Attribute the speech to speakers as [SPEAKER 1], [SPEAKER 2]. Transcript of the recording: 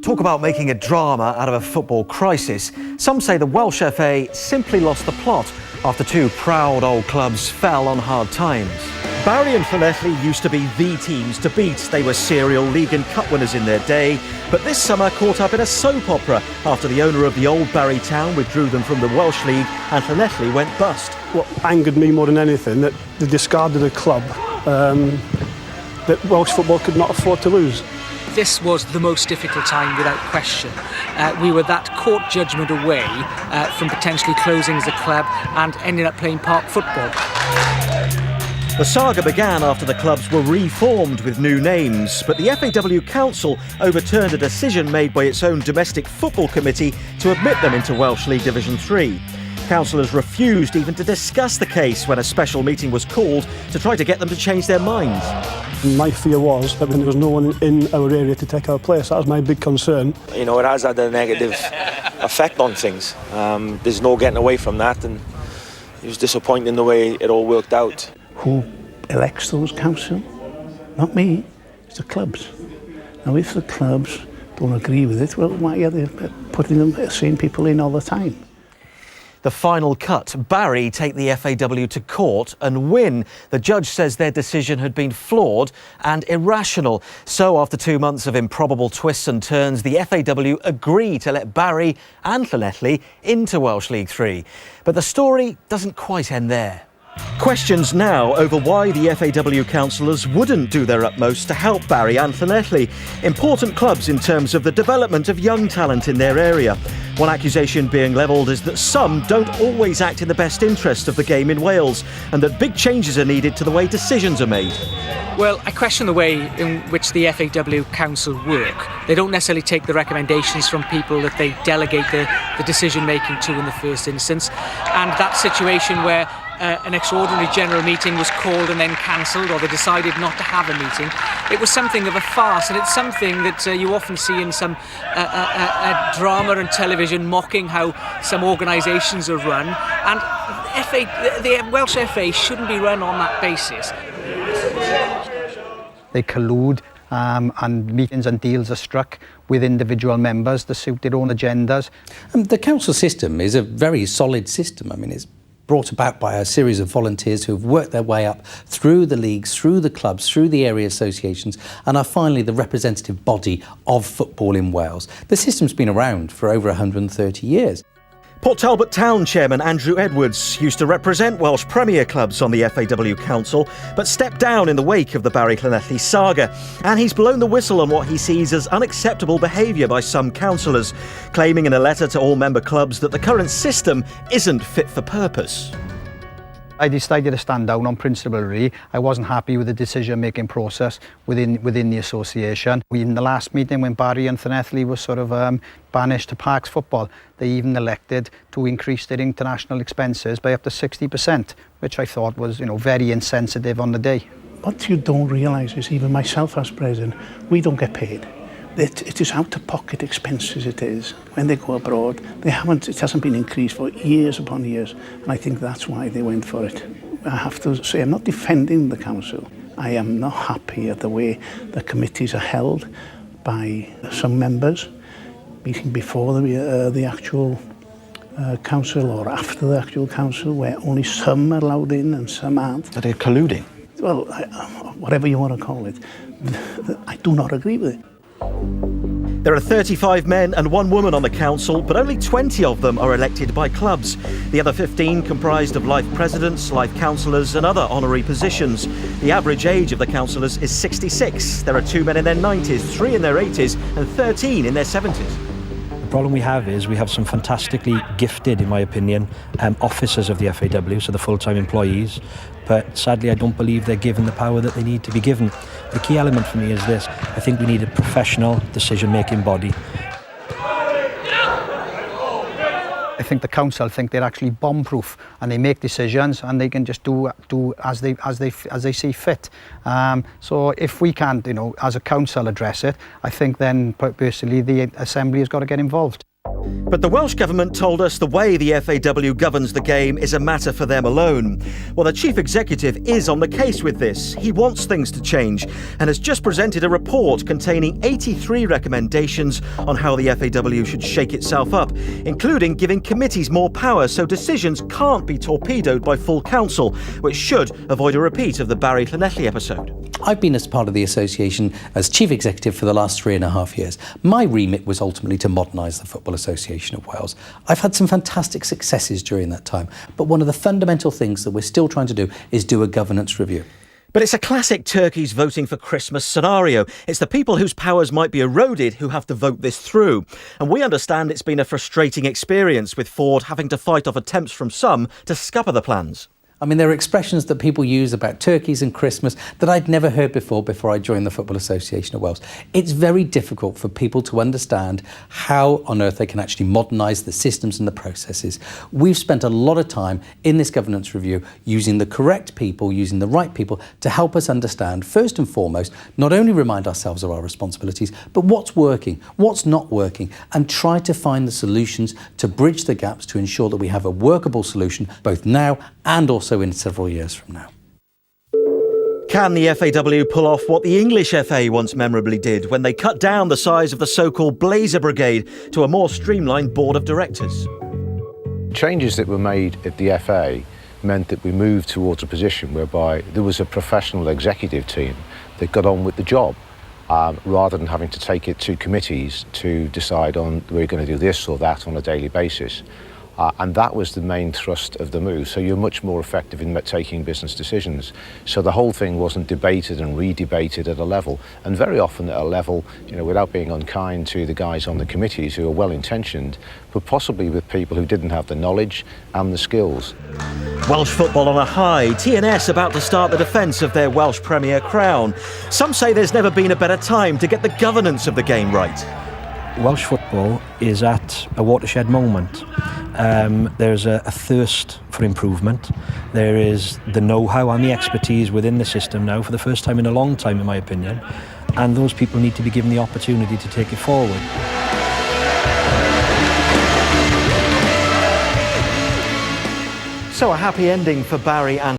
[SPEAKER 1] Talk about making a drama out of a football crisis. Some say the Welsh FA simply lost the plot after two proud old clubs fell on hard times. Barry and Llanelli used to be the teams to beat. They were serial league and cup winners in their day, but this summer caught up in a soap opera after the owner of the old Barry town withdrew them from the Welsh League and Llanelli went bust.
[SPEAKER 2] What angered me more than anything, that they discarded a club that Welsh football could not afford to lose.
[SPEAKER 3] This was the most difficult time without question. We were that court judgment away from potentially closing as a club and ending up playing park football.
[SPEAKER 1] The saga began after the clubs were reformed with new names, but the FAW Council overturned a decision made by its own domestic football committee to admit them into Welsh League Division 3. Councillors refused even to discuss the case when a special meeting was called to try to get them to change their minds.
[SPEAKER 2] My fear was that there was no one in our area to take our place. That was my big concern.
[SPEAKER 4] You know, it has had a negative effect on things. There's no getting away from that, and it was disappointing the way it all worked out.
[SPEAKER 5] Who elects those council? Not me, it's the clubs. Now if the clubs don't agree with it, well, why are they putting the same people in all the time?
[SPEAKER 1] The final cut. Barry take the FAW to court and win. The judge says their decision had been flawed and irrational. So after 2 months of improbable twists and turns, the FAW agree to let Barry and Llanelli into Welsh League 3. But the story doesn't quite end there. Questions now over why the FAW councillors wouldn't do their utmost to help Barry and Llanelli, important clubs in terms of the development of young talent in their area. One accusation being levelled is that some don't always act in the best interest of the game in Wales and that big changes are needed to the way decisions are made.
[SPEAKER 3] Well, I question the way in which the FAW Council work. They don't necessarily take the recommendations from people that they delegate the decision-making to in the first instance. And that situation where an extraordinary general meeting was called and then cancelled, or they decided not to have a meeting, it was something of a farce, and it's something that you often see in some drama and television mocking how some organisations are run, and the Welsh FA shouldn't be run on that basis.
[SPEAKER 6] They collude and meetings and deals are struck with individual members to suit their own agendas.
[SPEAKER 7] The council system is a very solid system. I mean, it's brought about by a series of volunteers who have worked their way up through the leagues, through the clubs, through the area associations, and are finally the representative body of football in Wales. The system's been around for over 130 years.
[SPEAKER 1] Port Talbot Town chairman Andrew Edwards used to represent Welsh Premier clubs on the FAW Council, but stepped down in the wake of the Barry Llanelli saga. And he's blown the whistle on what he sees as unacceptable behaviour by some councillors, claiming in a letter to all member clubs that the current system isn't fit for purpose.
[SPEAKER 6] I decided to stand down on principle, really. I wasn't happy with the decision-making process within the association. In the last meeting, when Barry and Llanelli was sort of banished to Parks football, they even elected to increase their international expenses by up to 60%, which I thought was, very insensitive on the day.
[SPEAKER 5] What you don't realise is, even myself as president, we don't get paid. It is out-of-pocket expenses, it is. When they go abroad, it hasn't been increased for years upon years, and I think that's why they went for it. I have to say, I'm not defending the council. I am not happy at the way the committees are held by some members, meeting before the actual council or after the actual council, where only some are allowed in and some aren't.
[SPEAKER 1] Are they colluding?
[SPEAKER 5] Well, whatever you want to call it, I do not agree with it.
[SPEAKER 1] There are 35 men and 1 woman on the council, but only 20 of them are elected by clubs. The other 15 comprised of life presidents, life councillors and other honorary positions. The average age of the councillors is 66. There are 2 men in their 90s, 3 in their 80s and 13 in their 70s.
[SPEAKER 8] The problem we have is we have some fantastically gifted, in my opinion, officers of the FAW, so the full-time employees, but sadly I don't believe they're given the power that they need to be given. The key element for me is this: I think we need a professional decision-making body.
[SPEAKER 6] I think the council think they're actually bomb-proof, and they make decisions and they can just do as they see fit. So if we can't, as a council address it, I think then personally the assembly has got to get involved.
[SPEAKER 1] But the Welsh Government told us the way the FAW governs the game is a matter for them alone. Well, the Chief Executive is on the case with this. He wants things to change and has just presented a report containing 83 recommendations on how the FAW should shake itself up, including giving committees more power so decisions can't be torpedoed by full council, which should avoid a repeat of the Barry Llanelli episode.
[SPEAKER 7] I've been as part of the association as Chief Executive for the last 3.5 years. My remit was ultimately to modernise the Football Association of Wales. I've had some fantastic successes during that time, but one of the fundamental things that we're still trying to do is do a governance review.
[SPEAKER 1] But it's a classic turkeys voting for Christmas scenario. It's the people whose powers might be eroded who have to vote this through. And we understand it's been a frustrating experience, with Ford having to fight off attempts from some to scupper the plans.
[SPEAKER 7] I mean, there are expressions that people use about turkeys and Christmas that I'd never heard before I joined the Football Association of Wales. It's very difficult for people to understand how on earth they can actually modernise the systems and the processes. We've spent a lot of time in this governance review using the correct people, using the right people to help us understand, first and foremost, not only remind ourselves of our responsibilities, but what's working, what's not working, and try to find the solutions to bridge the gaps to ensure that we have a workable solution both now and also in several years from now.
[SPEAKER 1] Can the FAW pull off what the English FA once memorably did when they cut down the size of the so-called Blazer Brigade to a more streamlined board of directors?
[SPEAKER 9] Changes that were made at the FA meant that we moved towards a position whereby there was a professional executive team that got on with the job, rather than having to take it to committees to decide on we're going to do this or that on a daily basis. And that was the main thrust of the move. So you're much more effective in taking business decisions. So the whole thing wasn't debated and re-debated at a level, and very often at a level, without being unkind to the guys on the committees who are well-intentioned, but possibly with people who didn't have the knowledge and the skills.
[SPEAKER 1] Welsh football on a high. TNS about to start the defence of their Welsh Premier crown. Some say there's never been a better time to get the governance of the game right.
[SPEAKER 8] Welsh football is at a watershed moment. There's a thirst for improvement. There is the know-how and the expertise within the system now for the first time in a long time, in my opinion, and those people need to be given the opportunity to take it forward.
[SPEAKER 1] So a happy ending for Barry and